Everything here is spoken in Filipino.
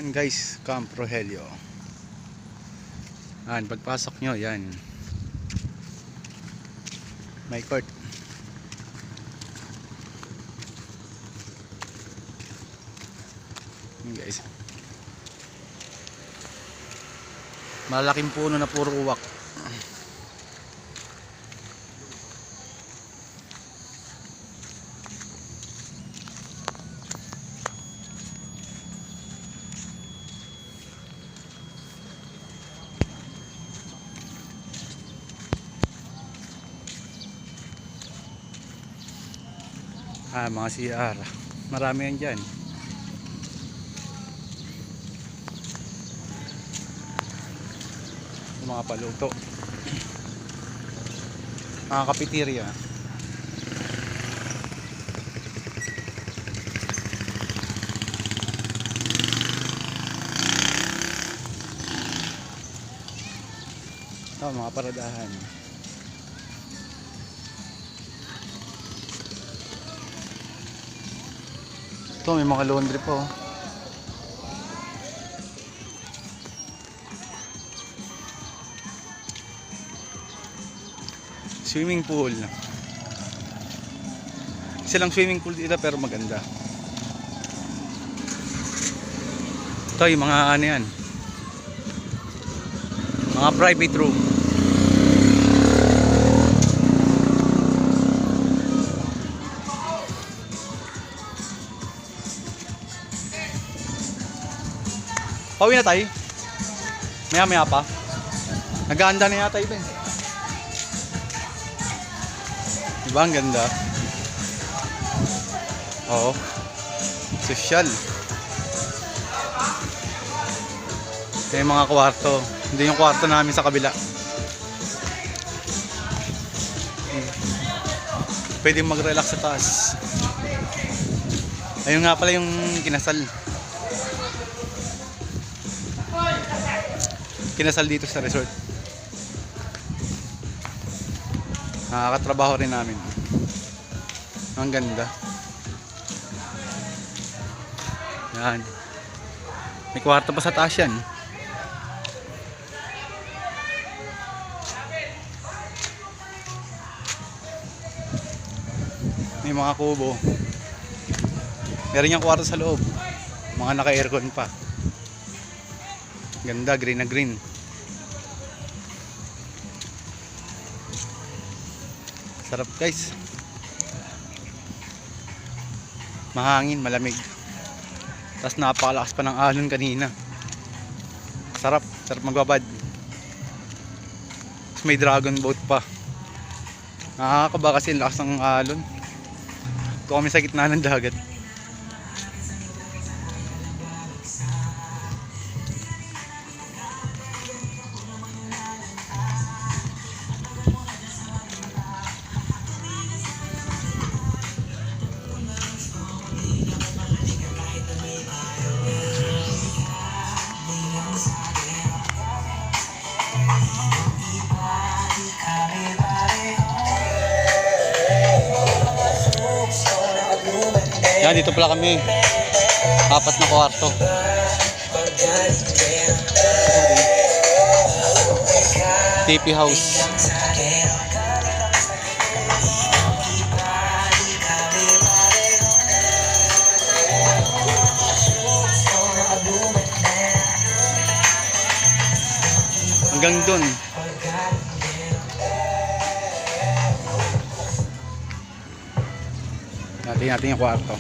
Yan guys, Camp Rogelio. Yan, pagpasok nyo, yan. May court. Yan guys. Malaking puno na puro uwak. Mga CR. Marami yan dyan. Mga paluto. Mga kapiterya. Mga paradahan. Ito, may mga laundry po. Swimming pool. Isa lang swimming pool dito pero maganda. Ito yung mga ano yan, mga private room. Pauwi na tayo. Maya pa. Nag-aanda na yata ito eh. Diba ang ganda? Oo. Social. Ito yung mga kwarto. Hindi yung kwarto namin sa kabila. Pwede mag-relax sa taas. Ayun nga pala yung kinasal. Kinasal dito sa resort. Nakakatrabaho rin namin. Ang ganda. Yan. May kwarto pa sa taas yan. May mga kubo. Meron niyang kwarto sa loob. Mga naka-aircon pa. Ganda, green na green. Sarap guys. Mahangin, malamig. Tapos napakalakas pa ng alon kanina. Sarap, sarap magbabad. Tapos may dragon boat pa. Nakakaba kasi lakas ng alon. Ito kami sa gitna ng dagat. Yan, dito pala kami. 4 na kwarto. TP house. Hanggang dun. Natin yung kwarto.